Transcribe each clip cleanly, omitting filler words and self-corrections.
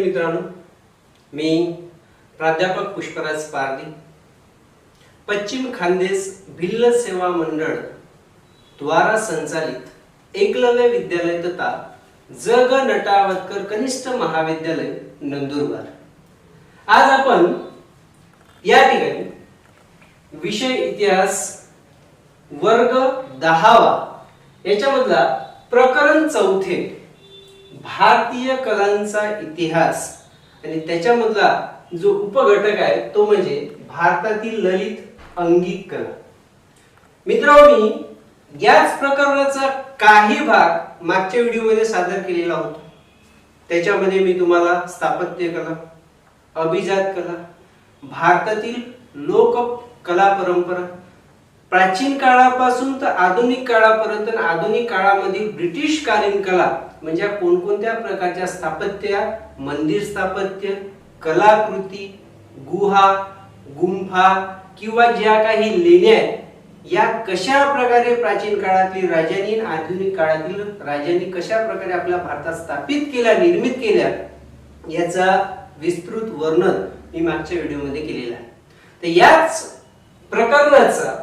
विद्यार्थी मित्रांनो, मी प्राध्यापक पुष्पराज पारधी, पश्चिम खानदेश भिल्ल सेवा मंडळ द्वारा संचालित एकलव्य विद्यालय तथा जग नटावतकर कनिष्ठ महाविद्यालय नंदुरबार। आज आपण या ठिकाणी विषय इतिहास वर्ग 10वा याच्यामधला प्रकरण 4 भारतीय कलांचा इतिहास आणि त्याच्यामधला जो उपघटक आहे तो म्हणजे भारतातील ललित अंगिक कला। मित्रांनो, मी याच प्रकरणाचा काही भाग मागच्या व्हिडिओमध्ये सादर केलेला होता। त्याच्यामध्ये मी तुम्हाला स्थापत्य कला, अभिजात कला, भारतातील लोक कला परंपरा, प्राचीन काळापासून तर आधुनिक काळापर्यंत आणि आधुनिक काळामधील ब्रिटिश कालीन कला म्हणजे कोणकोणत्या प्रकारच्या स्थापत्य, मंदिर स्थापत्य, कलाकृती, गुहा, गुंफा किंवा ज्या काही लेण्या या कशा प्रकारे प्राचीन काळातील राजांनी आणि आधुनिक काळातील राजांनी कशा प्रकारे आपल्या भारतात स्थापित केल्या, निर्मित केल्या याचा विस्तृत वर्णन मी मागच्या व्हिडिओमध्ये केलेला आहे। तर याच प्रकरणाचा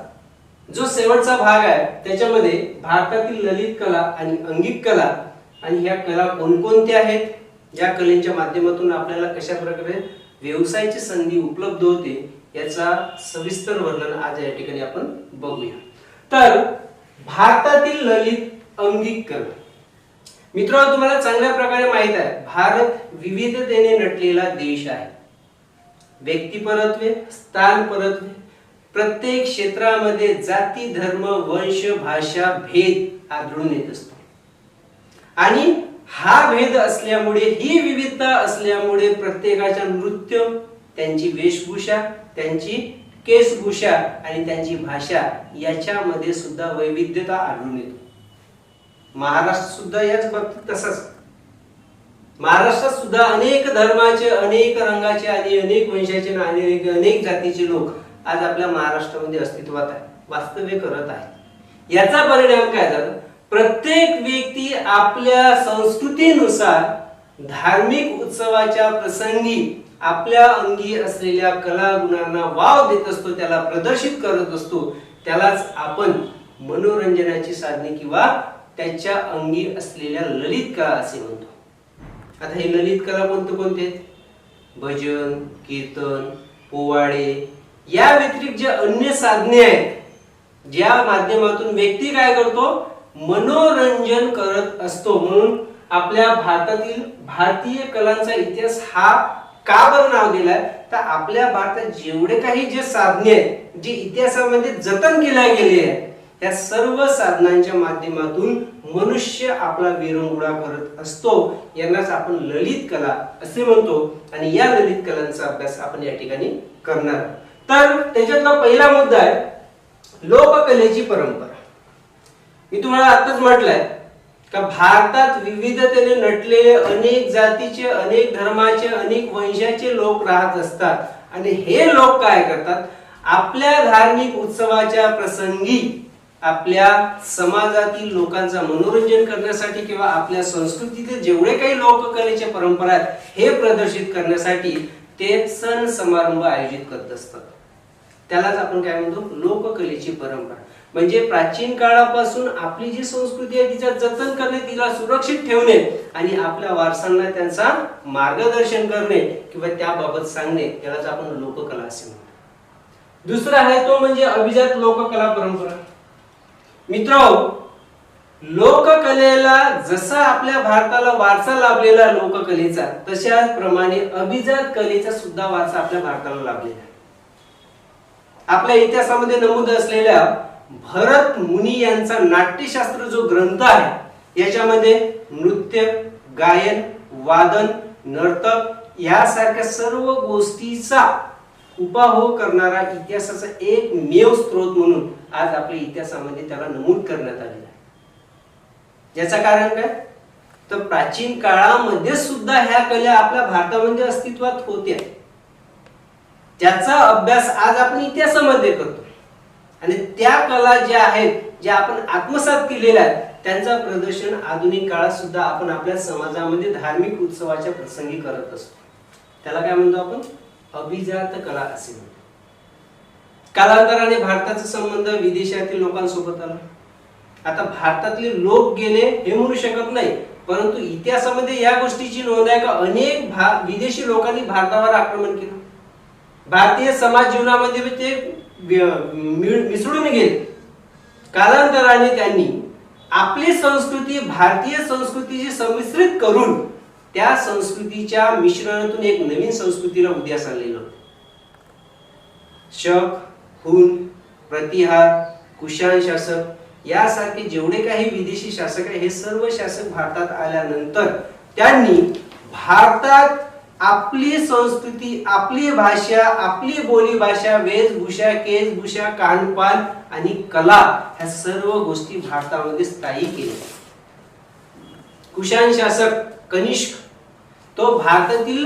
जो शेवटचा भाग आहे त्याच्यामध्ये भारतातील ललित कला आणि अंगिक कला आणि ह्या कला कोणकोणत्या आहेत, ज्या कलेच्या माध्यमातून आपल्याला कशा प्रकारे व्यवसायाची संधी उपलब्ध होते याचा सविस्तर वर्णन आज या ठिकाणी आपण बघूया। तर भारतातील ललित अंगिक कला, मित्रांनो, तुम्हाला चांगल्या प्रकारे माहित आहे भारत विविधतेने नटलेला देश आहे। व्यक्तिपरत्वे, स्थानपरत्वे, प्रत्येक क्षेत्रामध्ये जाती, धर्म, वंश, भाषा भेद आढळून येत असतो आणि हा भेद असल्यामुळे, ही विविधता असल्यामुळे प्रत्येकाच्या नृत्य, त्यांची वेशभूषा, त्यांची केशभूषा आणि त्यांची भाषा याच्यामध्ये सुद्धा वैविध्यता आढळून येते। महाराष्ट्र सुद्धा याच बाबतीत तसंच, महाराष्ट्रात सुद्धा अनेक धर्माचे, अनेक रंगाचे आणि अनेक वंशाचे आणि अनेक जातीचे लोक आज आपल्या महाराष्ट्रामध्ये अस्तित्वात आहे, वास्तव्य करत आहे। याचा परिणाम काय झाला, प्रत्येक व्यक्ती आपल्या संस्कृतीनुसार धार्मिक उत्सवाच्या प्रसंगी आपल्या अंगी असलेल्या कला गुणांना वाव देत असतो, त्याला प्रदर्शित करत असतो। त्यालाच आपण मनोरंजनाची साधने किंवा त्याच्या अंगी असलेल्या ललित कला असे म्हणतो। आता हे ललित कला कोणते आहेत? भजन, कीर्तन, पोवाडे या व्यतिरिक्त जे अन्य साधने आहेत ज्या माध्यमातून व्यक्ती काय करतो, मनोरंजन करत असतो। म्हणून आपल्या भारतातील भारतीय कलांचा इतिहास हा का बरं नाव दिलाय, तर आपल्या भारतात जेवढे काही जे साधने आहेत जे इतिहासामध्ये जतन केल्या गेले आहेत त्या सर्व साधनांच्या माध्यमातून मनुष्य आपला विरंगुळा करत असतो। यांनाच आपण ललित कला असे म्हणतो आणि या ललित कलांचा अभ्यास आपण या ठिकाणी करणार आहोत। तर त्याच्यातला पहिला मुद्दा आहे लोककलेची परंपरा। मी तुम्हाला आताच म्हटलंय का भारतात विविधतेने नटलेले अनेक जातीचे, अनेक धर्माचे, अनेक वंशाचे लोक राहत असतात आणि हे लोक काय करतात, आपल्या धार्मिक उत्सवाच्या प्रसंगी आपल्या समाजातील लोकांचा मनोरंजन करण्यासाठी किंवा आपल्या संस्कृतीतील जेवढे काही लोककलेचे परंपरा आहेत हे प्रदर्शित करण्यासाठी ते सण समारंभ आयोजित करत असतात। त्यालाच आपण काय म्हणतो, लोककलेची परंपरा। म्हणजे प्राचीन काळापासून आपली जी संस्कृती आहे तिचं जतन करणे, तिला सुरक्षित ठेवणे आणि आपल्या वारसांना त्यांचा मार्गदर्शन करणे किंवा त्याबाबत सांगणे, त्यालाच आपण लोककला असे म्हणतो। दुसरा आहे तो म्हणजे अभिजात लोककला परंपरा। मित्रांनो, लोककलेला जसा आपल्या भारताला वारसा लाभलेला लोककलेचा, तशाच प्रमाणे अभिजात कलेचा सुद्धा वारसा आपल्या भारताला लाभलेला आहे। आपल्या इतिहासामध्ये नमूद असलेल्या भरत मुनी यांचा नाट्यशास्त्र जो ग्रंथ आहे याच्यामध्ये नृत्य, गायन, वादन, नर्तक यासारख्या सर्व गोष्टीचा उपाहो करणारा इतिहासाचा एकमेव स्रोत म्हणून आज आपल्या इतिहासामध्ये त्याला नमूद करण्यात आलेला आहे। याचं कारण काय, तर प्राचीन काळामध्ये सुद्धा ह्या कला आपल्या भारतामध्ये अस्तित्वात होत्या, ज्याचा अभ्यास आज आपण इतिहासामध्ये करतो आणि त्या कला ज्या आहेत ज्या आपण आत्मसात केलेल्या आहेत त्यांचा प्रदर्शन आधुनिक काळात सुद्धा आपण आपल्या समाजामध्ये धार्मिक उत्सवाच्या प्रसंगी करत असतो. त्याला काय म्हणतो आपण? अभिजात कला असे म्हणतो. कालांतराने भारताचा संबंध विदेशातील लोकांसोबत आला. आता भारतातले लोक गेले हे म्हणू शकत नाही, परंतु इतिहासामध्ये या गोष्टीची नोंद आहे का अनेक विदेशी लोकांनी भारतावर आक्रमण केलं. भारतीय समाज जीवनामध्ये ते मिसळून गेले. कालांतराने त्यांनी आपली संस्कृती भारतीय संस्कृतीशी संमिश्रित करून त्या संस्कृतीच्या मिश्रणातून एक नवीन संस्कृतीला उदयास आणलेलं होतं. शक, हुन, प्रतिहार, कुशाण शासक यासारखे जेवढे काही विदेशी शासक आहे हे सर्व शासक भारतात आल्यानंतर त्यांनी भारतात आपली संस्कृती, आपली भाषा, आपली बोली भाषा, वेशभूषा, केशभूषा, कानपान आणि कला ह्या सर्व गोष्टी भारतामध्ये स्थायी केल्या. कुशाण शासक कनिष्क तो भारतातील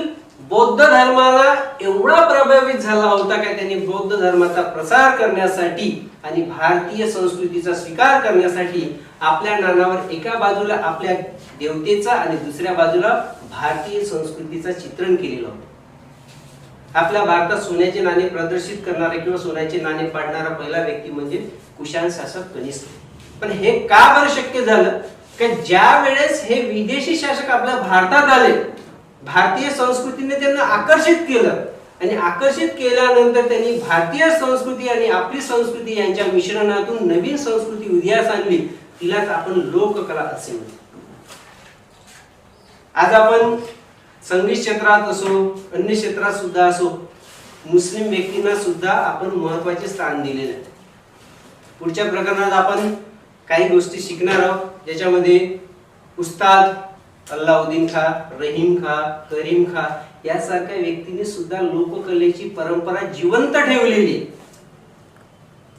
बौद्ध धर्माला एवढा प्रभावित झाला होता की त्यांनी बौद्ध धर्माचा प्रसार करण्यासाठी आणि भारतीय संस्कृतीचा स्वीकार करण्यासाठी आपल्या नाण्यावर एका बाजूला आपल्या देवतेचा आणि दुसऱ्या बाजूला भारतीय संस्कृतीचा चित्रण केलेलं होतं. आपल्या भारतात सोन्याचे नाणे प्रदर्शित करणारा किंवा सोन्याचे नाणे पाडणारा पहिला व्यक्ती म्हणजे कुशाण शासक कनिष्क. पण हे का बरं शक्य झालं की ज्या वेळेस हे विदेशी शासक आपल्या भारतात आले, भारतीय संस्कृतीने त्यांना आकर्षित केलं आणि आकर्षित केल्यानंतर त्यांनी भारतीय संस्कृती आणि आपली संस्कृती यांच्या मिश्रणातून नवीन संस्कृती उदयास आणली. तिलाच आपण लोककला असे म्हणतो. आज आपण संगीत क्षेत्रात असो, अन्य क्षेत्रात सुद्धा असो, मुस्लिम व्यक्तींना सुद्धा आपण महत्त्वाचे स्थान दिलेले आहे. पुढच्या प्रकरणात आपण काही गोष्टी शिकणार आहोत ज्याच्यामध्ये उस्ताद अल्लाउद्दीन खा, रहीम खा, करीम खा यासारख्या व्यक्तींनी सुद्धा लोककलेची परंपरा जिवंत ठेवलेली आहे.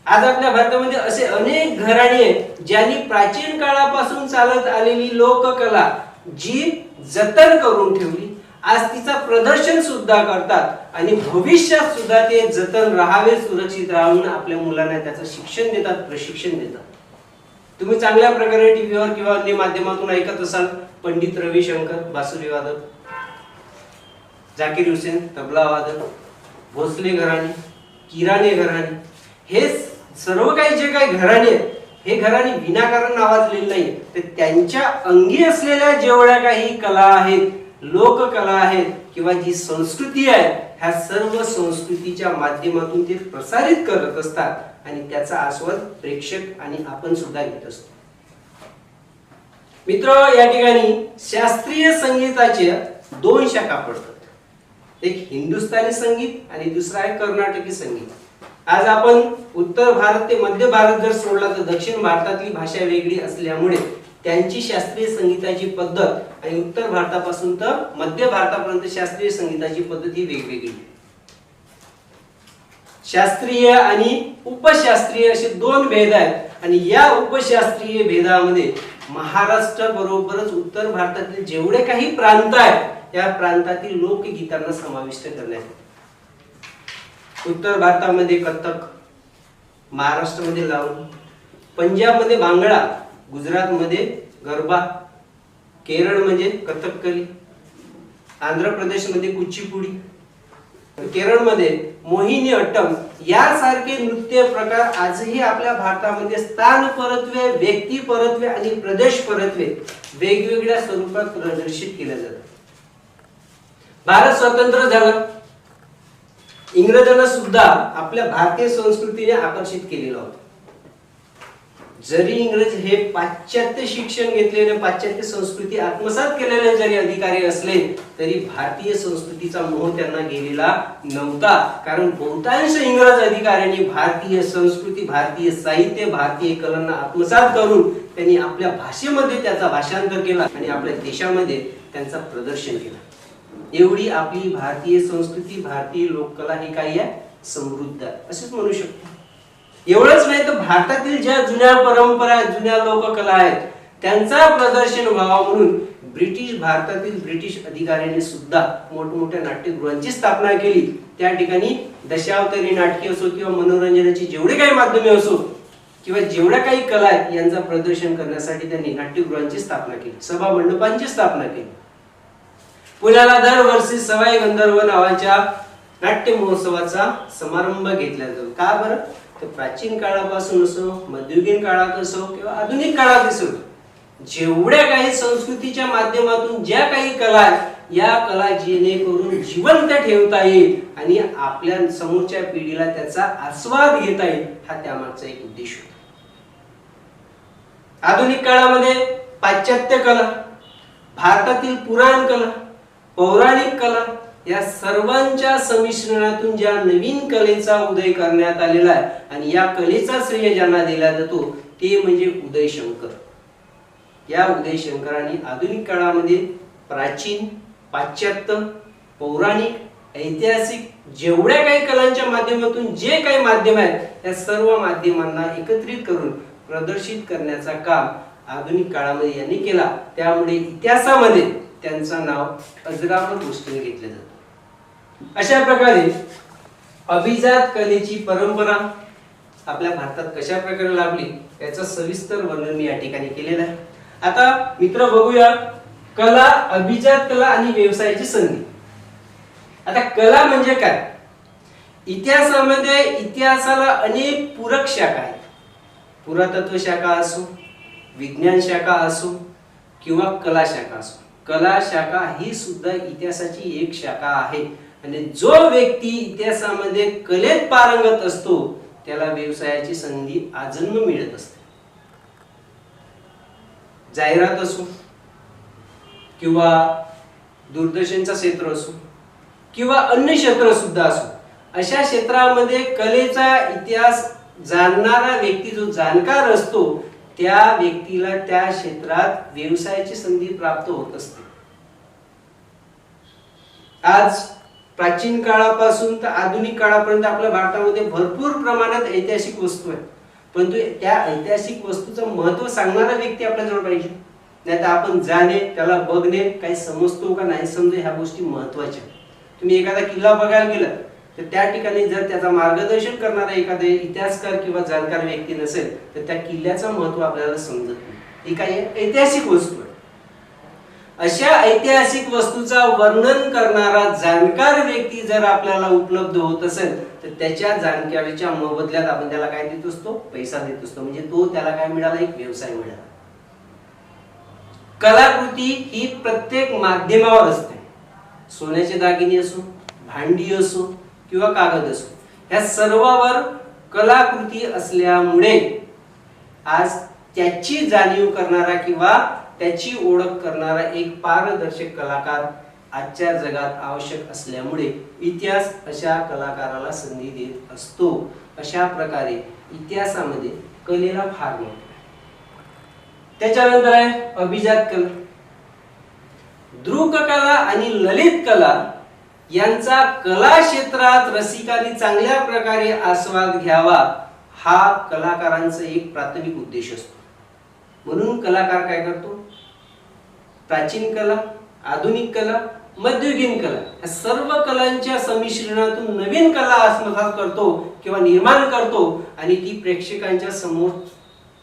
आज आपल्या भारतामध्ये असे अनेक घराणे आहेत ज्यांनी प्राचीन काळापासून चालत आलेली लोककला जी जतन करून ठेवली, आज तिचा प्रदर्शन सुद्धा करतात आणि भविष्यात सुद्धा ते जतन राहावे, सुरक्षित राहून आपल्या मुलांना त्याचं शिक्षण देतात, प्रशिक्षण देतात. तुम्ही चांगल्या प्रकारे टीव्हीवर किंवा अन्य माध्यमातून ऐकत असाल पंडित रविशंकर बासुरी वादक, जाकीर हुसेन तबला वादक, भोसले घराणे, किराणे घराणे, हे सर्व काही जे काही घराणे आहेत हे घराणे विनाकारण नावाजलेले नाही. तर त्यांच्या अंगी असलेल्या जेवढ्या काही कला आहेत, लोककला आहेत किंवा जी संस्कृती आहे, ह्या सर्व संस्कृतीच्या माध्यमातून ते प्रसारित करत असतात आणि त्याचा आस्वाद प्रेक्षक आणि आपण सुद्धा घेत असतो. मित्र, या ठिकाणी शास्त्रीय संगीताच्या दोन शाखा पडतात. एक हिंदुस्थानी संगीत आणि दुसरा आहे कर्नाटकी संगीत. आज आपण उत्तर भारत ते मध्य भारत जर सोडला तर दक्षिण भारतातली भाषा वेगळी असल्यामुळे त्यांची शास्त्रीय संगीताची पद्धत आणि उत्तर भारतापासून तर मध्य भारतापर्यंत शास्त्रीय संगीताची पद्धत ही वेगवेगळी. शास्त्रीय आणि उपशास्त्रीय असे दोन भेद आहेत आणि या उपशास्त्रीय भेदामध्ये महाराष्ट्र बरोबरच उत्तर भारतातील जेवढे काही प्रांत आहेत या प्रांतातील लोकगीतांना समाविष्ट करण्यात येते. उत्तर भारतामध्ये कथक, महाराष्ट्रामध्ये लावणी, पंजाबमध्ये भांगडा, गुजरातमध्ये गरबा, केरळमध्ये कथकली, आंध्र प्रदेशमध्ये कुचिपुडी, केरळमध्ये मोहिनी अट्टम यासारखे नृत्य प्रकार आजही आपल्या भारतामध्ये स्थान परत्वे, व्यक्ती परत्वे आणि प्रदेश परत्वे वेगवेगळ्या स्वरूपात प्रदर्शित केले जातात. भारत स्वतंत्र झाला, इंग्रजांना सुद्धा आपल्या भारतीय संस्कृतीने आकर्षित केलेलं होतं. जरी इंग्रज हे पाश्चात्य शिक्षण घेतलेले, पाश्चात्य संस्कृती आत्मसात केलेले जरी अधिकारी असले तरी भारतीय संस्कृतीचा मोह त्यांना गेलेला नव्हता. कारण बहुतांश इंग्रज अधिकाऱ्यांनी भारतीय संस्कृती, भारतीय साहित्य, भारतीय कलांना आत्मसात करून त्यांनी आपल्या भाषेमध्ये त्याचा भाषांतर केला आणि आपल्या देशामध्ये त्यांचा प्रदर्शन केला. एवढी आपली भारतीय संस्कृती, भारतीय लोककला ही काही आहे समृद्ध आहे असेच म्हणू शकतो. एवढंच नाही तर भारतातील ज्या जुन्या परंपरा, जुन्या लोककला आहेत त्यांचा प्रदर्शन व्हावा म्हणून भारतातील ब्रिटिश अधिकाऱ्यांनी सुद्धा मोठमोठ्या नाट्यगृहांची स्थापना केली. त्या ठिकाणी दशावतारी नाटके असो किंवा मनोरंजनाची जेवढे काही माध्यमे असो किंवा जेवढ्या काही कला आहेत यांचं प्रदर्शन करण्यासाठी त्यांनी नाट्यगृहांची स्थापना केली, सभा मंडपांची स्थापना केली. पुण्याला दरवर्षी सवाई गंधर्व नावाच्या नाट्य महोत्सवाचा समारंभ घेतला जातो. का बरं? तर प्राचीन काळापासून असो, मध्ययुगीन काळात असो किंवा आधुनिक काळात असो, जेवढ्या काही संस्कृतीच्या माध्यमातून ज्या काही कला आहेत या कला जेणेकरून जिवंत ठेवता येईल आणि आपल्या समोरच्या पिढीला त्याचा आस्वाद घेता येईल, हा त्यामागचा एक उद्देश होता. आधुनिक काळामध्ये पाश्चात्य कला, भारतातील पुराण कला, पौराणिक कला या सर्वांच्या संमिश्रणातून ज्या नवीन कलेचा उदय करण्यात आलेला आहे आणि या कलेचा श्रेय ज्यांना दिला जातो ते म्हणजे उदय शंकर. या उदय शंकरांनी आधुनिक काळामध्ये प्राचीन, पाश्चात्य, पौराणिक, ऐतिहासिक जेवढ्या काही कलांच्या माध्यमातून जे काही माध्यम आहेत त्या सर्व माध्यमांना एकत्रित करून प्रदर्शित करण्याचा काम आधुनिक काळामध्ये यांनी केला. त्यामुळे इतिहासामध्ये त्यांचं नाव अजरामर गोष्टीने घेतलं जातं. अशा प्रकारे अभिजात कलेची परंपरा आपल्या भारतात कशा प्रकारे लाभली याचं सविस्तर वर्णन मी या ठिकाणी केलेलं आहे. आता मित्र बघूया कला, अभिजात कला आणि व्यवसायाची संधी. आता कला म्हणजे काय? इतिहासामध्ये इतिहासाला अनेक पूरक शाखा आहेत. पुरातत्व शाखा असो, विज्ञान शाखा असो किंवा कला शाखा असो. कला शाखा ही सुद्धा इतिहासाची एक शाखा आहे आणि जो व्यक्ती इतिहासामध्ये कलेत पारंगत असतो त्याला व्यवसायाची संधी आजन्म मिळत असते. जाहिरात असो किंवा दूरदर्शनचा क्षेत्र असो किंवा अन्य क्षेत्र सुद्धा असो, अशा क्षेत्रामध्ये कलेचा इतिहास जाणणारा व्यक्ती जो जाणकार असतो त्या व्यक्तीला त्या क्षेत्रात व्यवसायाची संधी प्राप्त होत असते. आज प्राचीन काळापासून तर आधुनिक काळापर्यंत आपल्या भारतामध्ये भरपूर प्रमाणात ऐतिहासिक वस्तू आहेत, परंतु त्या ऐतिहासिक वस्तूचं महत्त्व सांगणारा व्यक्ती आपल्याजवळ पाहिजे. नाही तर आपण जाणे, त्याला बघणे, काही समजतो का नाही समजतो ह्या गोष्टी महत्त्वाच्या. तुम्ही एखादा किल्ला बघायला गेला तर त्या ठिकाणी जर त्याचा मार्गदर्शन करणारा एखादा इतिहासकार किंवा जाणकार व्यक्ती नसेल तर त्या किल्ल्याचं महत्त्व आपल्याला समजत नाही. ही काही ऐतिहासिक वस्तू आहे. अशा ऐतिहासिक वस्तूचा वर्णन करणारा जाणकार व्यक्ती जर आपल्याला उपलब्ध होत असेल तर त्याच्या जाणकारीच्या मोबदल्यात आपण त्याला काय देत असतो? पैसा देत असतो. म्हणजे तो त्याला काय मिळाला? एक व्यवसाय मिळाला. कलाकृती ही प्रत्येक माध्यमावर असते. सोन्याचे दागिने असो, भांडी असो किंवा कागद असो, या सर्वावर कलाकृती असल्यामुळे आज त्याची जाणीव करणारा किंवा त्याची ओळख करणारा एक पारदर्शक कलाकार आजच्या जगात आवश्यक असल्यामुळे इतिहास अशा कलाकाराला संधी देत असतो. अशा प्रकारे इतिहासामध्ये कलेला फार महत्त्व आहे. त्याच्यानंतर आहे अभिजात कला. दृक कला आणि ललित कला यांचा कला क्षेत्रात रसिकांनी चांगल्या प्रकारे आस्वाद घ्यावा हा कलाकारांचा एक प्राथमिक उद्देश असतो. म्हणून कलाकार काय करतो? प्राचीन कला, आधुनिक कला, मध्ययुगीन कला या सर्व कलांच्या संमिश्रणातून नवीन कला आत्मसात करतो किंवा निर्माण करतो आणि ती प्रेक्षकांच्या समोर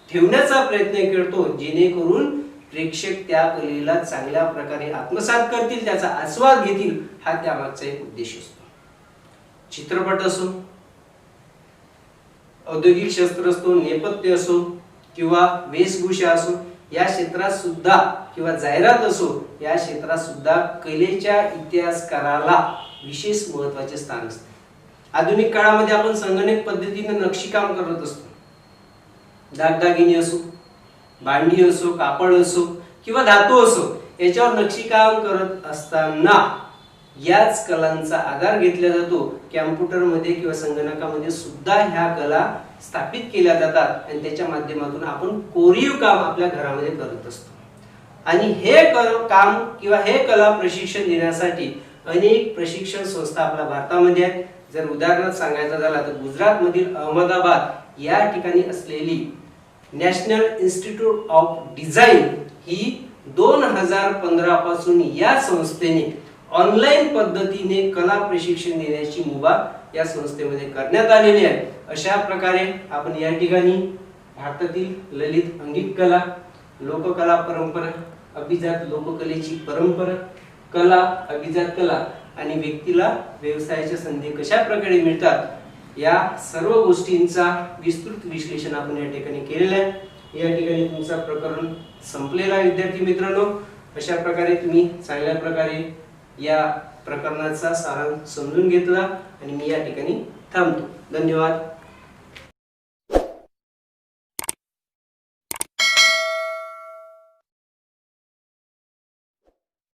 ठेवण्याचा प्रयत्न करतो जेणेकरून प्रेक्षक त्या कलेला चांगल्या प्रकारे आत्मसात करतील, त्याचा आस्वाद घेतील, हा त्यामागचा एक उद्देश असतो. चित्रपट असो, औद्योगिक क्षेत्र असो, नेपथ्य असो किंवा वेशभूषा असो, या क्षेत्रात सुद्धा किंवा जाहिरात असो, या क्षेत्रात सुद्धा कलेच्या इतिहासकाराला विशेष महत्त्वाचे स्थान असते. आधुनिक काळामध्ये आपण संगणक पद्धतीने नक्षीकाम करत असतो. दागदागिने असो, भांडी असो, कापड असो किंवा धातू असो, याच्यावर नक्षीकाम करत असताना याच कलांचा आधार घेतला जातो. कॅम्प्युटरमध्ये किंवा संगणकामध्ये सुद्धा ह्या कला स्थापित केल्या जातात आणि त्याच्या माध्यमातून आपण कोरीव काम आपल्या घरामध्ये करत असतो. आणि हे काम किंवा हे कला प्रशिक्षण देण्यासाठी अनेक प्रशिक्षण संस्था आपल्या भारतामध्ये आहेत. जर उदाहरणार्थ सांगायचं झालं तर गुजरात मधील अहमदाबाद या ठिकाणी असलेली नॅशनल इन्स्टिट्यूट ऑफ डिझाईन ही 2015 पासून या संस्थेने ऑनलाईन पद्धतीने कला प्रशिक्षण देण्याची मुभा या संस्थेमध्ये करण्यात आलेली आहे. अशा प्रकारे आपण या ठिकाणी भारतातील ललित अंगिक कला, लोककला परंपरा, अभिजात लोककलेची परंपरा, कला, अभिजात कला आणि व्यक्तीला व्यवसायाच्या संधी कशा प्रकारे मिळतात, या सर्व गोष्टींचा विस्तृत विश्लेषण आपण या ठिकाणी केलेलं आहे। या ठिकाणी तुमचा प्रकरण संपलेला आहे विद्यार्थी मित्रांनो। अशा प्रकारे तुम्ही चांगल्या प्रकारे या प्रकरणाचा सारांश समजून घेतला आणि मी या ठिकाणी थांबतो। धन्यवाद।